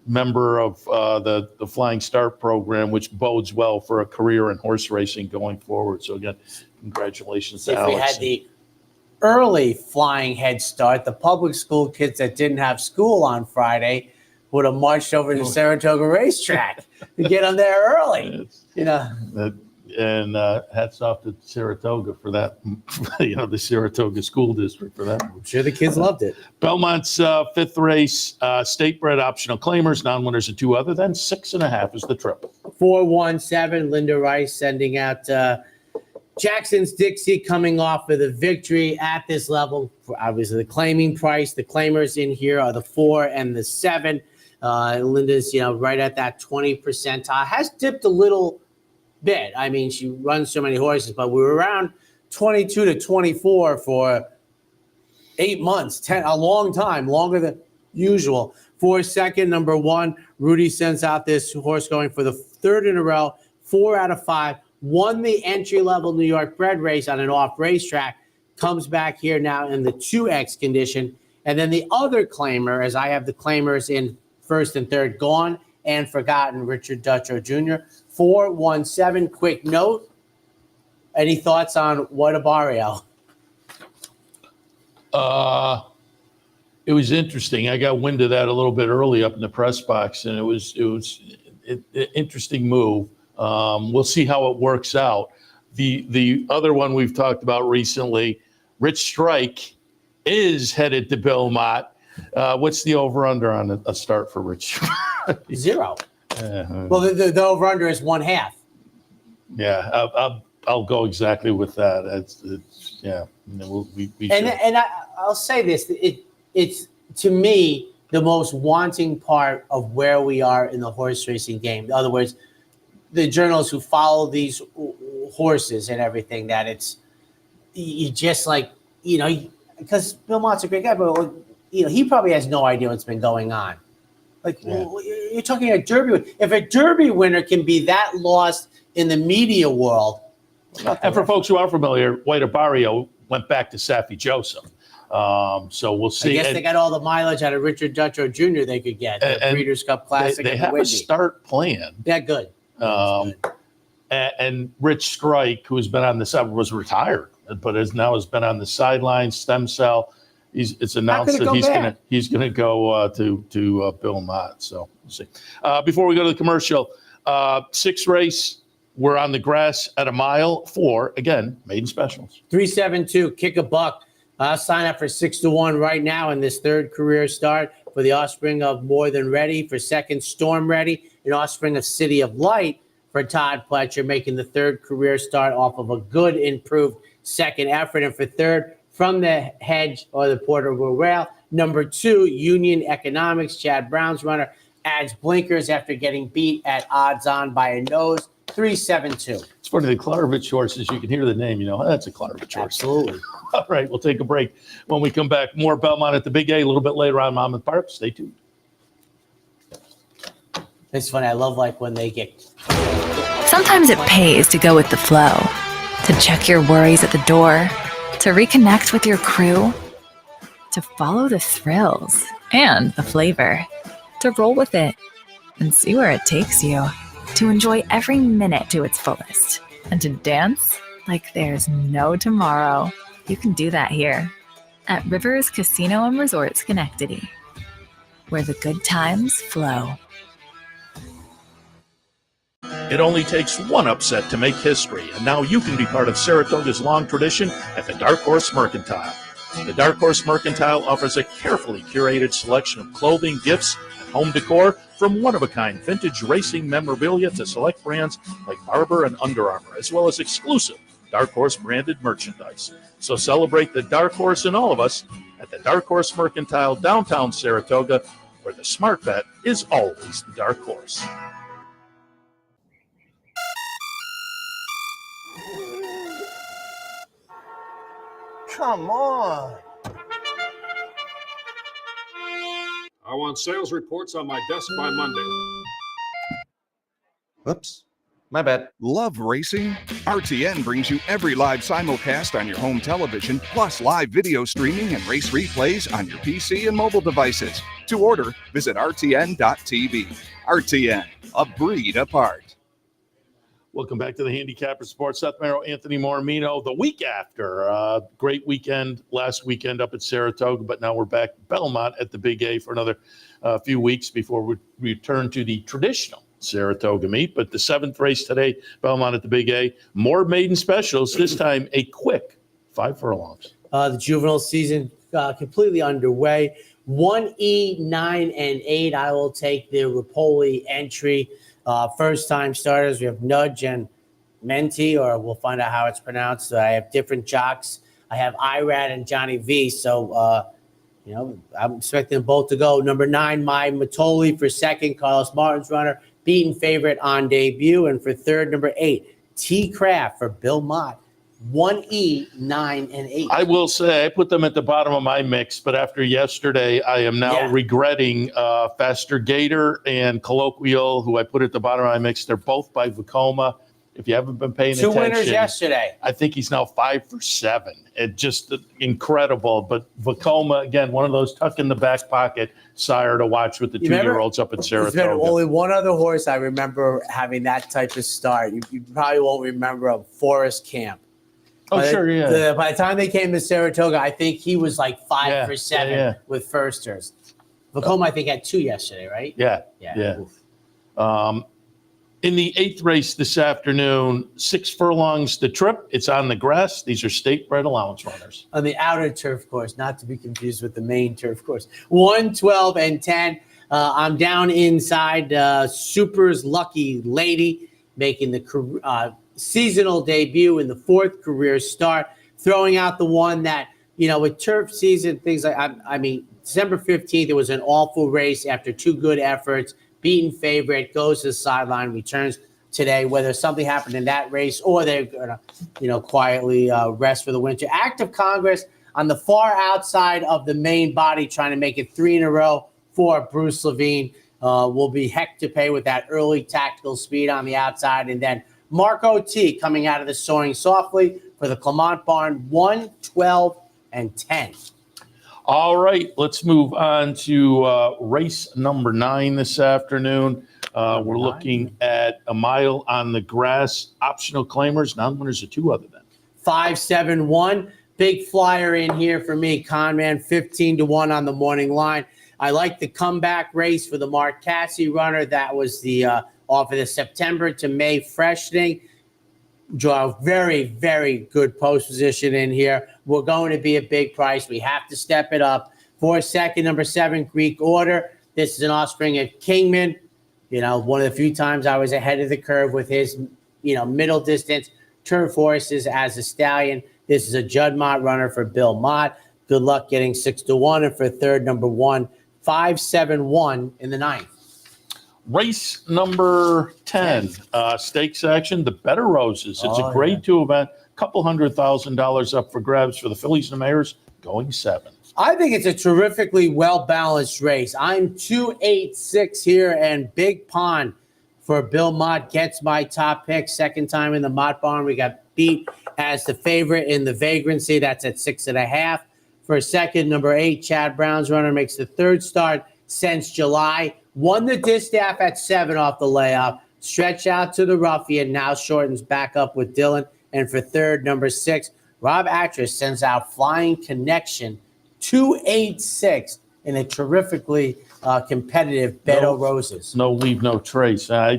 member of the Flying Start program, which bodes well for a career in horse racing going forward. So again, congratulations to Alex. If we had the early flying head start, the public school kids that didn't have school on Friday would have marched over to the Saratoga racetrack to get them there early. And hats off to Saratoga for that, the Saratoga School District for that. I'm sure the kids loved it. Belmont's fifth race, state bred optional claimers, non-winners of 2 other than 6.5 is the trip. 4-1-7, Linda Rice sending out Jackson's Dixie coming off of the victory at this level. Obviously, the claiming price, the claimers in here are the 4 and the 7. Linda's, right at that 20 percentile. Has dipped a little bit. I mean, she runs so many horses, but we were around 22 to 24 for 8 months, a long time, longer than usual. For second, number 1, Rudy sends out this horse going for the 3rd in a row, 4 out of 5. Won the entry-level New York bred race on an off racetrack, comes back here now in the 2X condition. And then the other claimer, as I have the claimers in 1st and 3rd, Gone and Forgotten, Richard Dutrow Jr. 4-1-7, quick note. Any thoughts on What a Barrio? It was interesting. I got wind of that a little bit early up in the press box, and it was an interesting move. We'll see how it works out. The other one we've talked about recently, Rich Strike, is headed to Belmont. What's the over-under on a start for Rich? 0. Well, the over-under is 1/2. Yeah, I'll go exactly with that. I'll say this: it's to me the most wanting part of where we are in the horse racing game. In other words, the journalists who follow these horses and everything, that it's you just like, because Belmont's a great guy, but he probably has no idea what's been going on Like, you're talking a Derby winner. If a Derby winner can be that lost in the media world. And for folks who are familiar, White Barrio went back to Saffie Joseph. So we'll see. I guess they got all the mileage out of Richard Dutcher Jr. they could get. The Breeders' Cup Classic. They have a start plan. Yeah, good. And Rich Strike, who's been on the side, was retired, but has been on the sidelines, stem cell. It's announced that he's gonna go to Belmont. So we'll see. Before we go to the commercial, 6th race, we're on the grass at a mile 4. Again, maiden specials. 372, kick a buck. Sign up for 6-1 right now in this 3rd career start for the offspring of More Than Ready, for 2nd Storm Ready, an offspring of City of Light for Todd Pletcher, making the 3rd career start off of a good improved 2nd effort. And for 3rd, From the Hedge or the Portable Rail, number 2, Union Economics, Chad Brown's runner, adds blinkers after getting beat at odds on by a nose. 372. It's funny, the Klarovich horses, you can hear the name, that's a Klarovich horse. Absolutely. All right, we'll take a break. When we come back, more Belmont at the Big A a little bit later on Monmouth Park. Stay tuned. It's funny. I love when they get. Sometimes it pays to go with the flow, to check your worries at the door, to reconnect with your crew, to follow the thrills and the flavor, to roll with it and see where it takes you, to enjoy every minute to its fullest, and to dance like there's no tomorrow. You can do that here at Rivers Casino and Resort Schenectady, where the good times flow. It only takes one upset to make history, and now you can be part of Saratoga's long tradition at the Dark Horse Mercantile. The Dark Horse Mercantile offers a carefully curated selection of clothing, gifts, and home decor, from one-of-a-kind vintage racing memorabilia to select brands like Barber and Under Armour, as well as exclusive Dark Horse branded merchandise. So celebrate the Dark Horse in all of us at the Dark Horse Mercantile, downtown Saratoga, where the smart bet is always the Dark Horse. Come on. I want sales reports on my desk by Monday. Whoops. My bad. Love racing? RTN brings you every live simulcast on your home television, plus live video streaming and race replays on your PC and mobile devices. To order, visit rtn.tv. RTN, a breed apart. Welcome back to the Handicappers Report. Seth, Merrow, Anthony Mormino. The week after, great weekend last weekend up at Saratoga, but now we're back Belmont at the Big A for another few weeks before we return to the traditional Saratoga meet. But the 7th race today, Belmont at the Big A. More maiden specials, this time a quick 5 furlongs. The juvenile season completely underway. 1E, 9, and 8. I will take the Rapoli entry. First-time starters, we have Nudge and Menti, or we'll find out how it's pronounced. I have different jocks. I have Irad and Johnny V. So, I'm expecting them both to go. Number 9, My Matoli for 2nd. Carlos Martin's runner, beaten favorite on debut. And for 3rd, number 8, T. Craft for Bill Mott. 1E, 9, and 8. I will say I put them at the bottom of my mix, but after yesterday, I am now regretting Faster Gator and Colloquial, who I put at the bottom of my mix. They're both by Vekoma. If you haven't been paying attention. 2 winners yesterday. I think he's now 5 for 7. It just incredible. But Vekoma, again, one of those tuck in the back pocket sire to watch with the 2-year-olds up at Saratoga. There's been only one other horse I remember having that type of start. You probably won't remember him, Forest Camp. Oh, sure, yeah. By the time they came to Saratoga, I think he was like 5 for 7 with firsters. Vekoma, I think, had 2 yesterday, right? Yeah. In the 8th race this afternoon, 6 furlongs the trip. It's on the grass. These are state-bred allowance runners. On the outer turf course, not to be confused with the main turf course. 1, 12, and 10. I'm down inside Super's Lucky Lady, making the seasonal debut in the 4th career start, throwing out the one that, with turf season, things like, December 15th, it was an awful race after 2 good efforts. Beaten favorite, goes to the sideline, returns today, whether something happened in that race or they're going to, quietly rest for the winter. Act of Congress on the far outside of the main body, trying to make it 3 in a row for Bruce Levine. will be heck to pay with that early tactical speed on the outside. And then Marco T coming out of the Soaring Softly for the Clement Barn, 1, 12, and 10. All right, let's move on to race number 9 this afternoon. We're looking at a mile on the grass. Optional claimers, non-winners are 2 other than 5-7-1. Big flyer in here for me. Conran 15-1 on the morning line. I like the comeback race for the Mark Cassie runner. That was the off of the September to May freshening. Draw a very, very good post position in here. We're going to be a big price. We have to step it up. For second, number 7, Greek Order. This is an offspring of Kingman. You know, one of the few times I was ahead of the curve with his, middle distance turf horses as a stallion. This is a Judd Mott runner for Bill Mott. Good luck getting 6-1. And for third, number 1, 5-7-1 in the 9th. Race number 10, stakes action, the Better Roses. It's a grade 2 event, $200,000 up for grabs for the Fillies and the Mayors, going 7. I think it's a terrifically well-balanced race. I'm 2-8-6 here, and Big Pond for Bill Mott gets my top pick. Second time in the Mott Barn. We got beat as the favorite in the Vagrancy. That's at 6.5. For second, number 8, Chad Brown's runner makes the third start since July. Won the distaff at 7 off the layoff. Stretch out to the Ruffian. Now shortens back up with Dylan. And for third, number 6, Rob Actress sends out Flying Connection, 2-8-6 in a terrifically competitive Bed o' Roses. No leave, no trace. I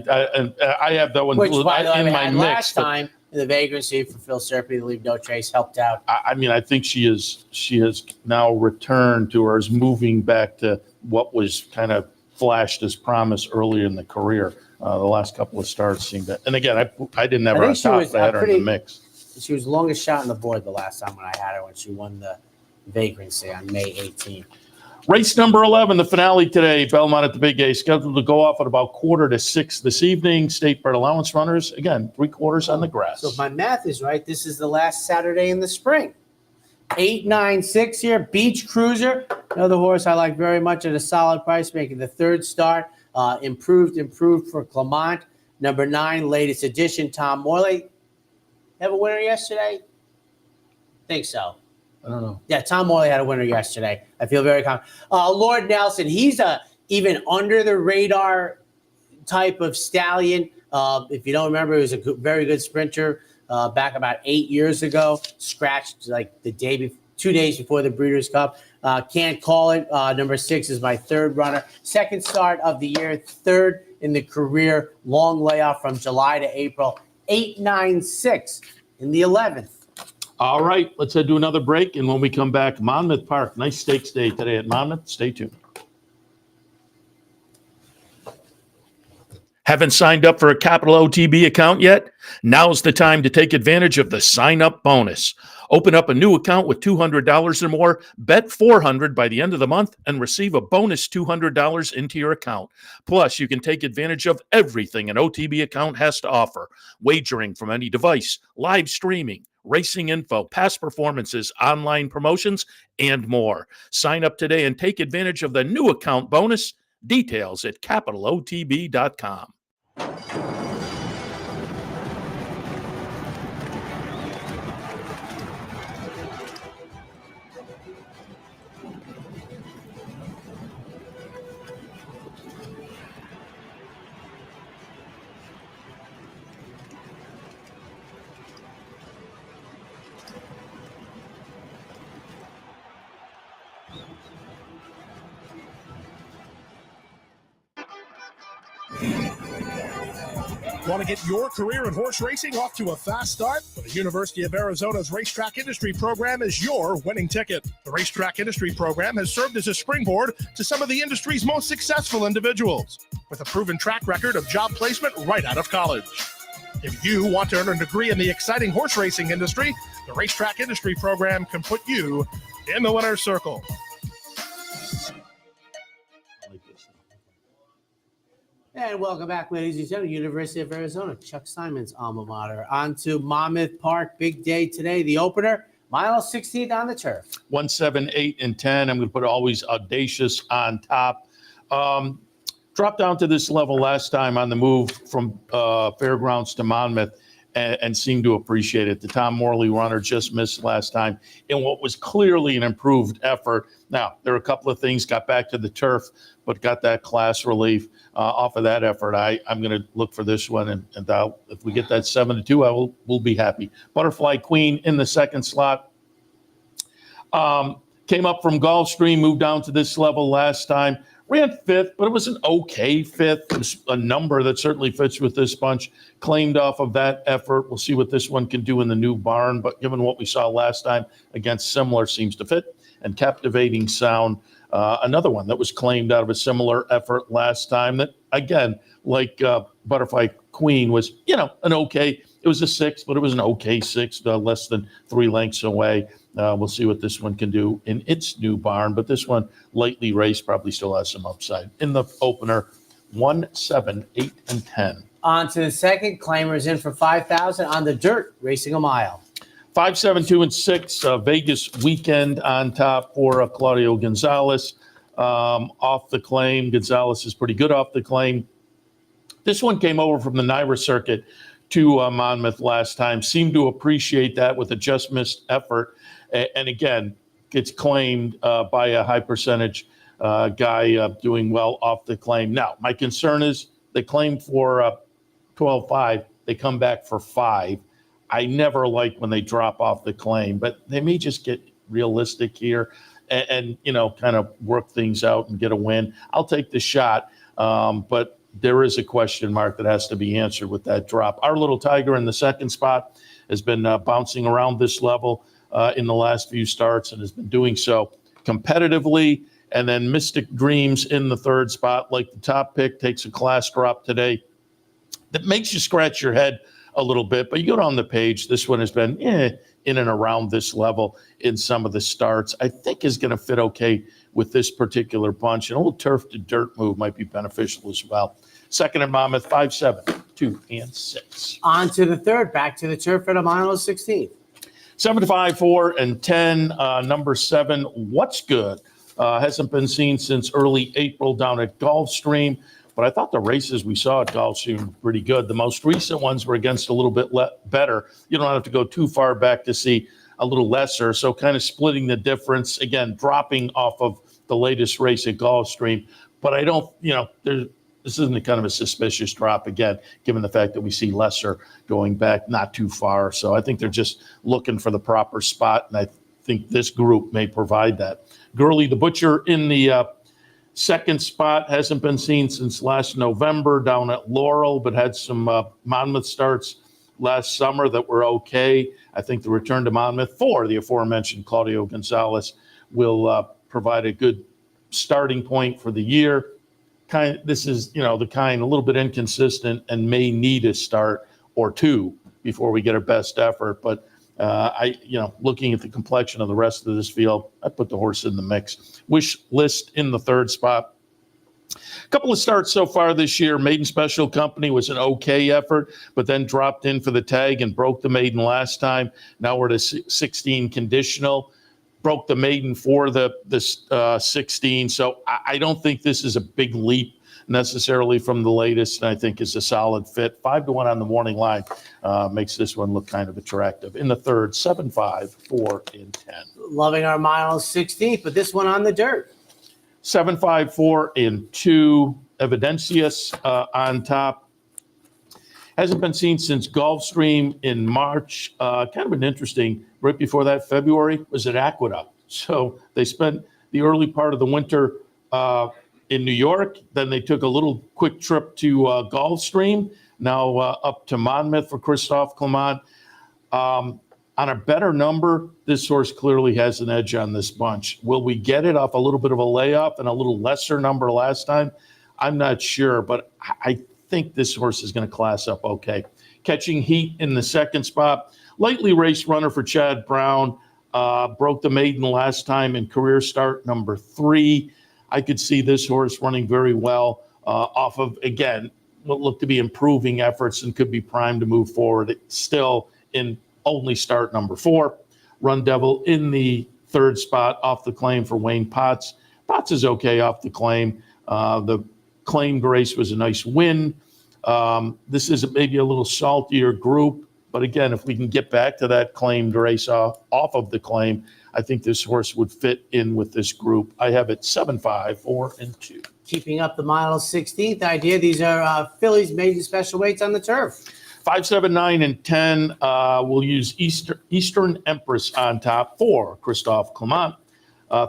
have that one. Which, by the way, in my mix. Last time in the Vagrancy for Phil Serpy, the leave, no trace helped out. I think she has now returned to, or is moving back to what was kind of flashed as promise earlier in the career. The last couple of starts seemed to, and again, I didn't have her on top, but I had her in the mix. She was the longest shot on the board the last time when I had her, when she won the Vagrancy on May 18th. Race number 11, the finale today, Belmont at the Big A, scheduled to go off at about 5:45 this evening. State Bred Allowance runners, again, 3/4 on the grass. So if my math is right, this is the last Saturday in the spring. 8-9-6 here. Beach Cruiser, another horse I like very much at a solid price, making the third start. Improved for Clement. Number 9, latest edition, Tom Morley. Have a winner yesterday? Think so. I don't know. Yeah, Tom Morley had a winner yesterday. I feel very confident. Lord Nelson, he's a even under the radar type of stallion. If you don't remember, he was a very good sprinter back about 8 years ago. Scratched like the 2 days before the Breeders' Cup. Can't call it. Number 6 is my third runner. Second start of the year, third in the career. Long layoff from July to April. 8-9-6 in the 11th. All right, let's do another break, and when we come back, Monmouth Park, nice stakes day today at Monmouth. Stay tuned. Haven't signed up for a Capital OTB account yet? Now's the time to take advantage of the sign-up bonus. Open up a new account with $200 or more, bet $400 by the end of the month, and receive a bonus $200 into your account. Plus, you can take advantage of everything an OTB account has to offer: wagering from any device, live streaming, racing info, past performances, online promotions, and more. Sign up today and take advantage of the new account bonus. Details at capitalotb.com. Want to get your career in horse racing off to a fast start? Well, the University of Arizona's Racetrack Industry Program is your winning ticket. The Racetrack Industry Program has served as a springboard to some of the industry's most successful individuals, with a proven track record of job placement right out of college. If you want to earn a degree in the exciting horse racing industry, the Racetrack Industry Program can put you in the winner's circle. And welcome back, ladies and gentlemen. University of Arizona, Chuck Simon's alma mater. On to Monmouth Park. Big day today. The opener, mile 16th on the turf. 1, 7, 8, and 10. I'm going to put Always Audacious on top. dropped down to this level last time on the move from Fairgrounds to Monmouth and seemed to appreciate it. The Tom Morley runner just missed last time in what was clearly an improved effort. Now, there are a couple of things, got back to the turf, but got that class relief off of that effort. I'm going to look for this one, and if we get that 7-2, we'll be happy. Butterfly Queen in the second slot. Came up from Gulfstream, moved down to this level last time. Ran fifth, but it was an okay fifth. It was a number that certainly fits with this bunch. Claimed off of that effort. We'll see what this one can do in the new barn, but given what we saw last time against similar, seems to fit. And Captivating Sound, another one that was claimed out of a similar effort last time that, again, like Butterfly Queen was, an okay. It was a 6, but it was an okay 6, less than 3 lengths away. We'll see what this one can do in its new barn, but this one, lightly raced, probably still has some upside. In the opener, 1, 7, 8, and 10. On to the second. Claimers in for 5,000 on the dirt, racing a mile. 5, 7, 2, and 6. Vegas Weekend on top for Claudio Gonzalez. Off the claim. Gonzalez is pretty good off the claim. This one came over from the Naira circuit to Monmouth last time. Seemed to appreciate that with a just missed effort. And again, gets claimed by a high percentage guy doing well off the claim. Now, my concern is they claim for 12.5. They come back for 5. I never like when they drop off the claim, but they may just get realistic here and kind of work things out and get a win. I'll take the shot, but there is a question mark that has to be answered with that drop. Our Little Tiger in the second spot has been bouncing around this level in the last few starts and has been doing so competitively. And then Mystic Dreams in the third spot, like the top pick, takes a class drop today that makes you scratch your head a little bit. But you go down the page, this one has been in and around this level in some of the starts. I think is going to fit okay with this particular bunch. An old turf to dirt move might be beneficial as well. Second at Monmouth, 5, 7, 2, and 6. On to the third. Back to the turf at a mile 16. 7, 5, 4, and 10. Number 7, What's Good? Hasn't been seen since early April down at Gulfstream, but I thought the races we saw at Gulfstream were pretty good. The most recent ones were against a little bit better. You don't have to go too far back to see a little lesser, so kind of splitting the difference. Again, dropping off of the latest race at Gulfstream, but I don't, this isn't a kind of a suspicious drop, again, given the fact that we see lesser going back not too far. So I think they're just looking for the proper spot, and I think this group may provide that. Gurley the Butcher in the second spot, hasn't been seen since last November down at Laurel, but had some Monmouth starts last summer that were okay. I think the return to Monmouth for the aforementioned Claudio Gonzalez will provide a good starting point for the year. This is, the kind a little bit inconsistent and may need a start or two before we get our best effort. But looking at the complexion of the rest of this field, I put the horse in the mix. Wish List in the third spot. A couple of starts so far this year. Maiden Special Company was an okay effort, but then dropped in for the tag and broke the maiden last time. Now we're at a 16 conditional. Broke the maiden for the 16. So I don't think this is a big leap necessarily from the latest, and I think is a solid fit. 5-1 on the morning line makes this one look kind of attractive. In the third, 7, 5, 4, and 10. Loving our mile 16, but this one on the dirt. 7, 5, 4, and 2. Evidencius on top. Hasn't been seen since Gulfstream in March. Kind of an interesting, right before that, February, was at Aqueduct. So they spent the early part of the winter in New York. Then they took a little quick trip to Gulfstream. Now up to Monmouth for Christophe Clement. On a better number, this horse clearly has an edge on this bunch. Will we get it off a little bit of a layoff and a little lesser number last time? I'm not sure, but I think this horse is going to class up okay. Catching Heat in the second spot. Lightly raced runner for Chad Brown. Broke the maiden last time in career start number 3. I could see this horse running very well off of, again, what look to be improving efforts and could be primed to move forward. It's still in only start number 4. Run Devil in the third spot off the claim for Wayne Potts. Potts is okay off the claim. The claimed race was a nice win. This is maybe a little saltier group, but again, if we can get back to that claimed race off of the claim, I think this horse would fit in with this group. I have it 7-5, 4 and 2. Keeping up the mile 16th idea. These are fillies maiden special weights on the turf. 5, 7, 9, and 10. We'll use Eastern Empress on top for Christophe Clement.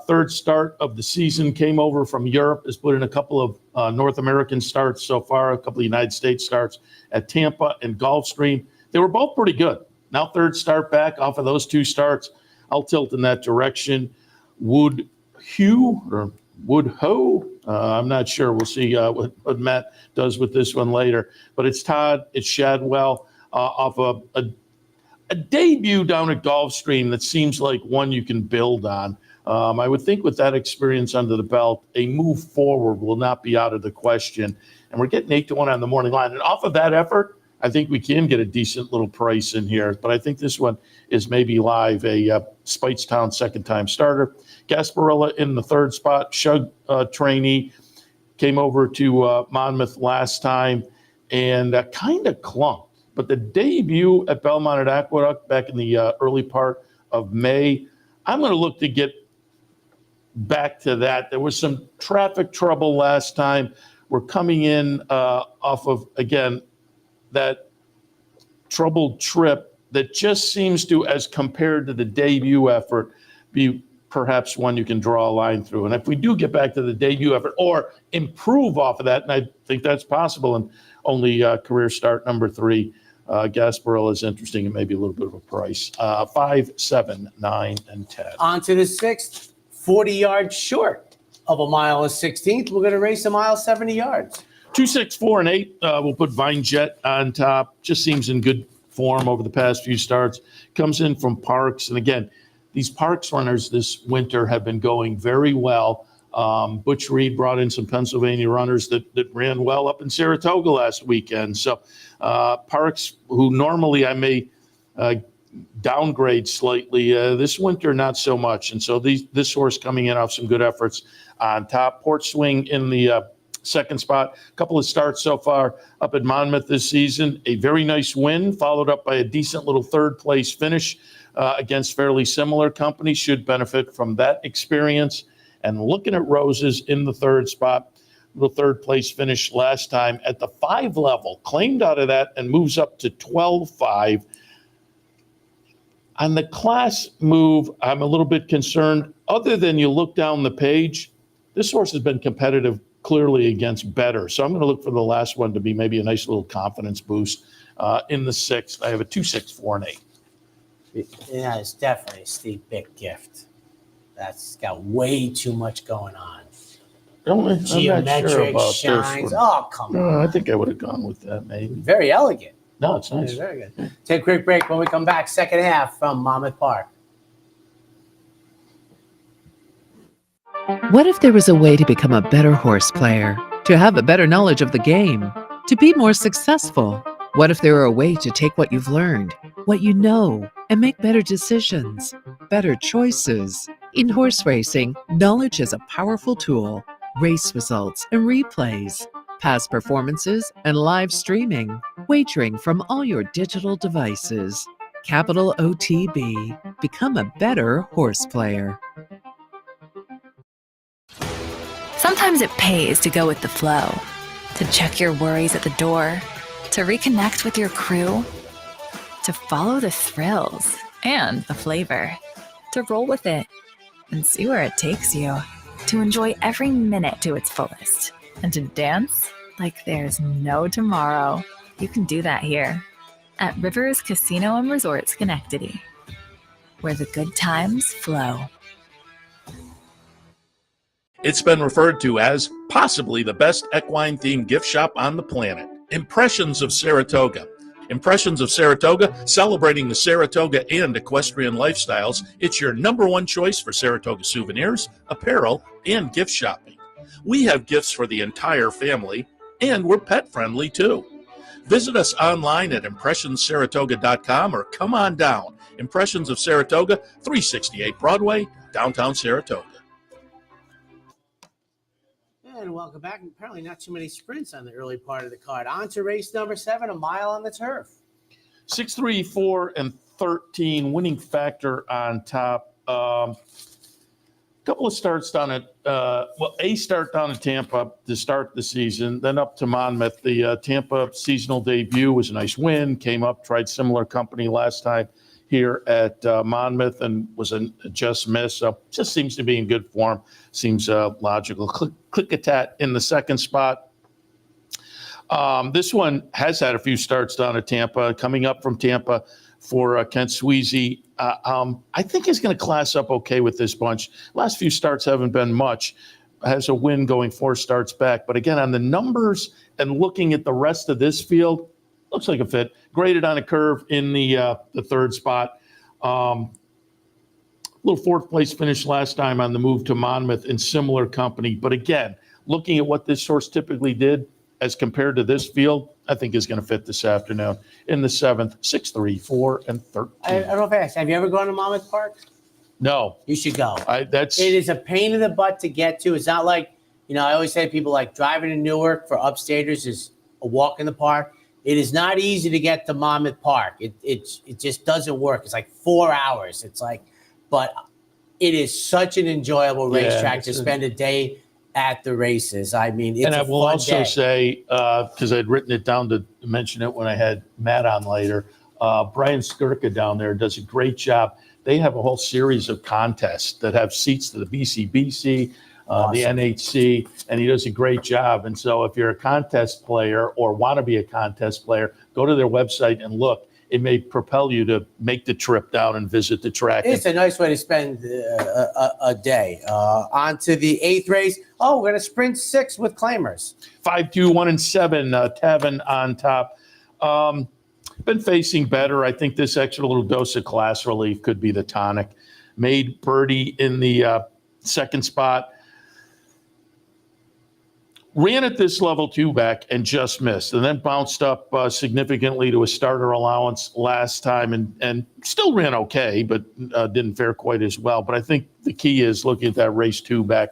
Third start of the season, came over from Europe, has put in a couple of North American starts so far, a couple of United States starts at Tampa and Gulfstream. They were both pretty good. Now third start back off of those 2 starts. I'll tilt in that direction. Woodho, I'm not sure. We'll see what Matt does with this one later. But it's Todd, it's Shadwell off a debut down at Gulfstream that seems like one you can build on. I would think with that experience under the belt, a move forward will not be out of the question. And we're getting 8-1 on the morning line. And off of that effort, I think we can get a decent little price in here. But I think this one is maybe live, a Speightstown second-time starter. Gasparilla in the third spot. Shug trainee came over to Monmouth last time and kind of clunked. But the debut at Belmont and Aqueduct back in the early part of May, I'm going to look to get back to that. There was some traffic trouble last time. We're coming in off of, again, that troubled trip that just seems to, as compared to the debut effort, be perhaps one you can draw a line through. And if we do get back to the debut effort or improve off of that, and I think that's possible, and only career start number 3, Gasparilla is interesting and maybe a little bit of a price. 5, 7, 9, and 10. On to the 6th, 40 yards short of a mile 16th. We're going to race a mile 70 yards. 2, 6, 4, and 8. We'll put Vine Jet on top. Just seems in good form over the past few starts. Comes in from Parks. And again, these Parks runners this winter have been going very well. Butch Reed brought in some Pennsylvania runners that ran well up in Saratoga last weekend. So Parks, who normally I may downgrade slightly, this winter not so much. And so this horse coming in off some good efforts on top. Port Swing in the second spot. A couple of starts so far up at Monmouth this season. A very nice win, followed up by a decent little third place finish against fairly similar companies. Should benefit from that experience. And looking at Roses in the third spot, little third place finish last time at the 5 level, claimed out of that and moves up to 12-5. On the class move, I'm a little bit concerned. Other than you look down the page, this horse has been competitive clearly against better. So I'm going to look for the last one to be maybe a nice little confidence boost. In the 6th, I have a 2, 6, 4, and 8. Yeah, it's definitely a steep, big gift. That's got way too much going on. Geometric shines. Oh, come on. I think I would have gone with that, maybe. Very elegant. No, it's nice. Very good. Take a quick break. When we come back, second half from Monmouth Park. What if there was a way to become a better horse player, to have a better knowledge of the game, to be more successful? What if there were a way to take what you've learned, what you know, and make better decisions, better choices? In horse racing, knowledge is a powerful tool. Race results and replays, past performances and live streaming, wagering from all your digital devices. Capital OTB. Become a better horse player. Sometimes it pays to go with the flow, to check your worries at the door, to reconnect with your crew, to follow the thrills and the flavor, to roll with it and see where it takes you, to enjoy every minute to its fullest, and to dance like there's no tomorrow. You can do that here at Rivers Casino and Resort Schenectady, where the good times flow. It's been referred to as possibly the best equine-themed gift shop on the planet. Impressions of Saratoga. Impressions of Saratoga, celebrating the Saratoga and equestrian lifestyles. It's your number one choice for Saratoga souvenirs, apparel, and gift shopping. We have gifts for the entire family, and we're pet-friendly too. Visit us online at impressionssaratoga.com or come on down. Impressions of Saratoga, 368 Broadway, downtown Saratoga. and welcome back. Apparently not too many sprints on the early part of the card. On to race number 7, a mile on the turf. 6, 3, 4, and 13, winning factor on top. Couple of starts down at, a start down at Tampa to start the season, then up to Monmouth. The Tampa seasonal debut was a nice win, came up, tried similar company last time here at Monmouth and was a just miss. So just seems to be in good form. Seems logical. Click-a-tat in the second spot. This one has had a few starts down at Tampa, coming up from Tampa for Kent Sweezy. I think he's going to class up okay with this bunch. Last few starts haven't been much. Has a win going 4 starts back. But again, on the numbers and looking at the rest of this field, looks like a fit. Graded on a curve in the third spot. Little 4th place finish last time on the move to Monmouth in similar company. But again, looking at what this horse typically did as compared to this field, I think is going to fit this afternoon. In the 7th, 6, 3, 4, and 13. I don't know if I asked, have you ever gone to Monmouth Park? No. You should go. It is a pain in the butt to get to. It's not like, I always say to people, like, driving to Newark for upstaters is a walk in the park. It is not easy to get to Monmouth Park. It just doesn't work. It's like 4 hours. But it is such an enjoyable racetrack to spend a day at the races. I mean, it's and I will also day. say, because I'd written it down to mention it when I had Matt on later, Brian Skirka down there does a great job. They have a whole series of contests that have seats to the BCBC, awesome. The NHC, and he does a great job. And so if you're a contest player or want to be a contest player, go to their website and look. It may propel you to make the trip down and visit the track. It's a nice way to spend a day. On to the 8th race. Oh, we're going to sprint 6 with claimers. 5, 2, 1, and 7. Tavin on top. Been facing better. I think this extra little dose of class relief could be the tonic. Made birdie in the second spot. Ran at this level 2 back and just missed, and then bounced up significantly to a starter allowance last time and still ran okay, but didn't fare quite as well. But I think the key is looking at that race 2 back,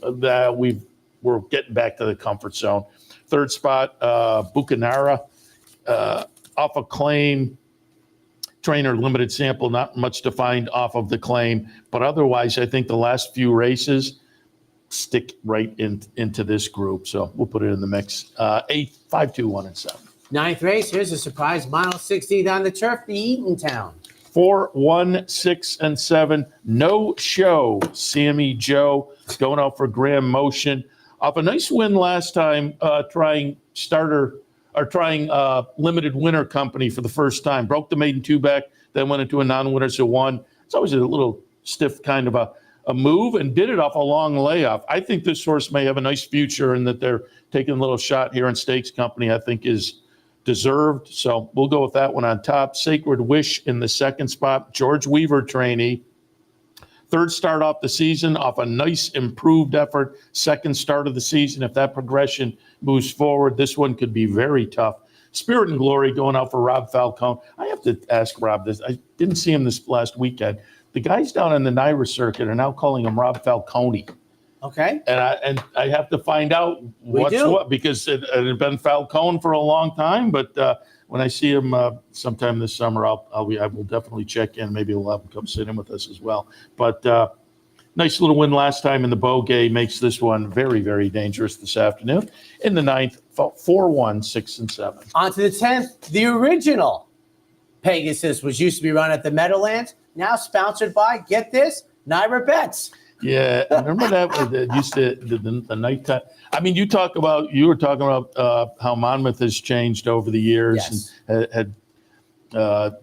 that we're getting back to the comfort zone. Third spot, Bucanara, off a claim. Trainer limited sample, not much to find off of the claim. But otherwise, I think the last few races stick right into this group. So we'll put it in the mix. 8, 5, 2, 1, and 7. 9th race. Here's a surprise. Mile 16 on the turf, the Eatontown. 4, 1, 6, and 7. No show. Sammy Joe going out for Graham Motion. Off a nice win last time, trying limited winner company for the first time. Broke the maiden 2 back, then went into a non-winner, so 1. It's always a little stiff kind of a move, and did it off a long layoff. I think this horse may have a nice future, and that they're taking a little shot here in stakes company, I think is deserved. So we'll go with that one on top. Sacred Wish in the second spot. George Weaver trainee. Third start off the season, off a nice improved effort. Second start of the season. If that progression moves forward, this one could be very tough. Spirit and Glory going out for Rob Falcone. I have to ask Rob this. I didn't see him this last weekend. The guys down on the NYRA circuit are now calling him Rob Falcone. Okay. And I have to find out what's what, because it had been Falcone for a long time. But when I see him sometime this summer, I will definitely check in. Maybe we'll have him come sit in with us as well. But nice little win last time in the Bogey makes this one very, very dangerous this afternoon. In the 9th, 4, 1, 6, and 7. On to the 10th, the original Pegasus, which used to be run at the Meadowlands, now sponsored by, get this, NYRA Bets. Yeah, remember that? It used to the nighttime. I mean, you were talking about how Monmouth has changed over the years, yes. And had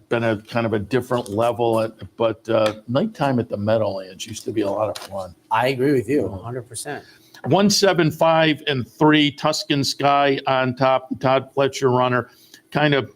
been a kind of a different level. But nighttime at the Meadowlands used to be a lot of fun. I agree with you, 100%. 1, 7, 5, and 3. Tuscan Sky on top. The Todd Fletcher runner, kind of.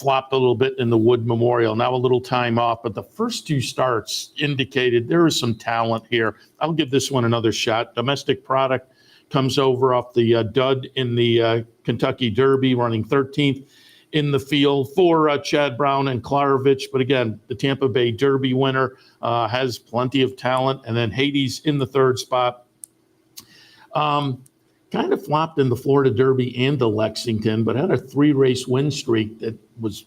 Flopped a little bit in the Wood Memorial. Now a little time off, but the first 2 starts indicated there is some talent here. I'll give this one another shot. Domestic Product comes over off the dud in the Kentucky Derby, running 13th in the field for Chad Brown and Klarovich. But again, the Tampa Bay Derby winner has plenty of talent. And then Hades in the third spot. Kind of flopped in the Florida Derby and the Lexington, but had a 3-race win streak that was,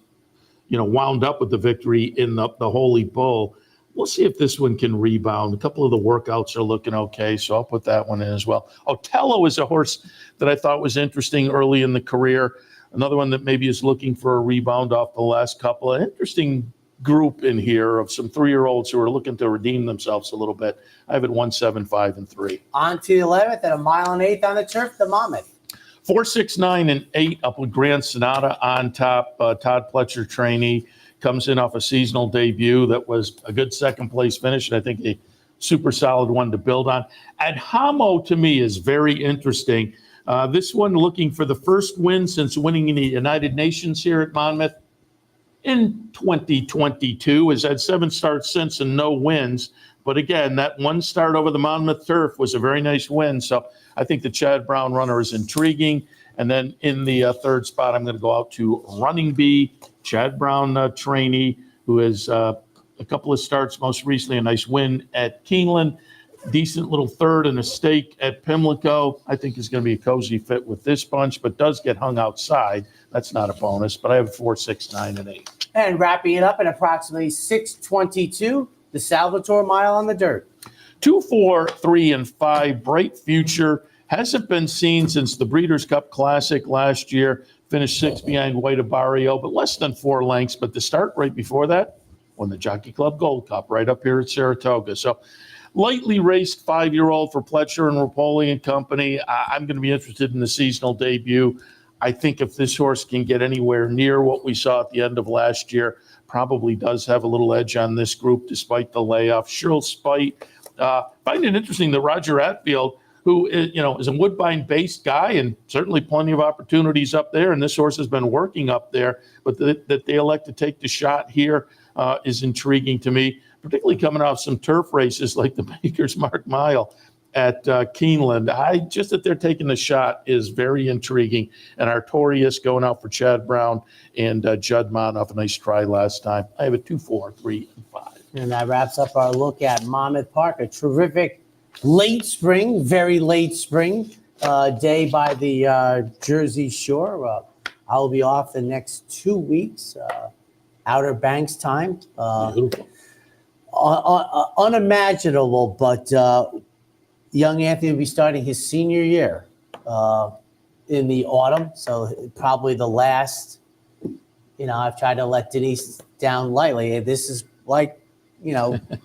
wound up with the victory in the Holy Bull. We'll see if this one can rebound. A couple of the workouts are looking okay, so I'll put that one in as well. Otello is a horse that I thought was interesting early in the career. Another one that maybe is looking for a rebound off the last couple. An interesting group in here of some 3-year-olds who are looking to redeem themselves a little bit. I have it 1, 7, 5, and 3. On to the 11th at 1 mile and 1/8 on the turf, the Monmouth. 4, 6, 9, and 8 up with Grand Sonata on top. Todd Pletcher trainee comes in off a seasonal debut that was a good second-place finish, and I think a super solid one to build on. Adhamo, to me, is very interesting. This one looking for the first win since winning in the United Nations here at Monmouth in 2022. Has had 7 starts since and no wins. But again, that one start over the Monmouth turf was a very nice win. So I think the Chad Brown runner is intriguing. And then in the third spot, I'm going to go out to Running Bee, Chad Brown trainee, who has a couple of starts, most recently a nice win at Keeneland. Decent little third and a stake at Pimlico. I think is going to be a cozy fit with this bunch, but does get hung outside. That's not a bonus, but I have 4, 6, 9, and 8. And wrapping it up at approximately 6:22, the Salvatore Mile on the dirt. 2, 4, 3, and 5. Bright Future hasn't been seen since the Breeders' Cup Classic last year. Finished 6th behind White Barrio, but less than 4 lengths. But the start right before that, won the Jockey Club Gold Cup right up here at Saratoga. So lightly raced 5-year-old for Pletcher and Rapoli and company. I'm going to be interested in the seasonal debut. I think if this horse can get anywhere near what we saw at the end of last year, probably does have a little edge on this group despite the layoff. Sheryl Spite. Find it interesting that Roger Atfield, who is a Woodbine-based guy and certainly plenty of opportunities up there, and this horse has been working up there, but that they elect to take the shot here is intriguing to me, particularly coming off some turf races like the Baker's Mark Mile at Keeneland. Just that they're taking the shot is very intriguing. And Artorias going out for Chad Brown and Judd Mott off a nice try last time. I have a 2, 4, 3, and 5. And that wraps up our look at Monmouth Park, a terrific late spring, very late spring day by the Jersey Shore. I'll be off the next 2 weeks, Outer Banks time. Unimaginable, but young Anthony will be starting his senior year in the autumn, so probably the last. I've tried to let Denise down lightly. This is like,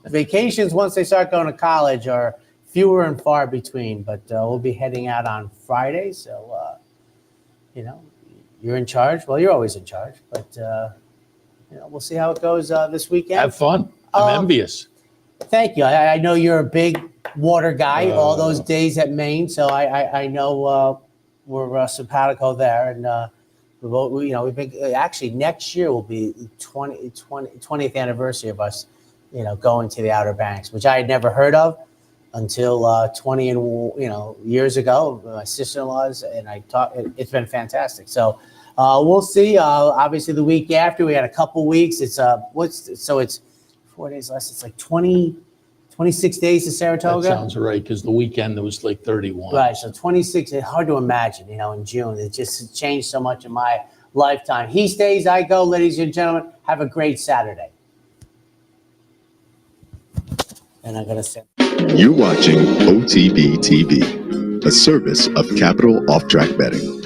vacations once they start going to college are fewer and far between, but we'll be heading out on Friday, so you're in charge. Well, you're always in charge, but we'll see how it goes this weekend. Have fun. I'm envious. Thank you. I know you're a big water guy. All those days at Maine, so I know we're simpatico there, and we've been actually next year will be 20th anniversary of us, going to the Outer Banks, which I had never heard of until 20 years ago. My sister-in-law's, and I talked. It's been fantastic. So we'll see. Obviously, the week after we had a couple weeks. It's it's 4 days less. It's like 26 days to Saratoga. That sounds right, because the weekend there was like 31. Right, so 26. It's hard to imagine, in June. It just changed so much in my lifetime. He stays, I go, ladies and gentlemen. Have a great Saturday. And I'm going to say. You're watching OTB TV, a service of Capital Off Track Betting.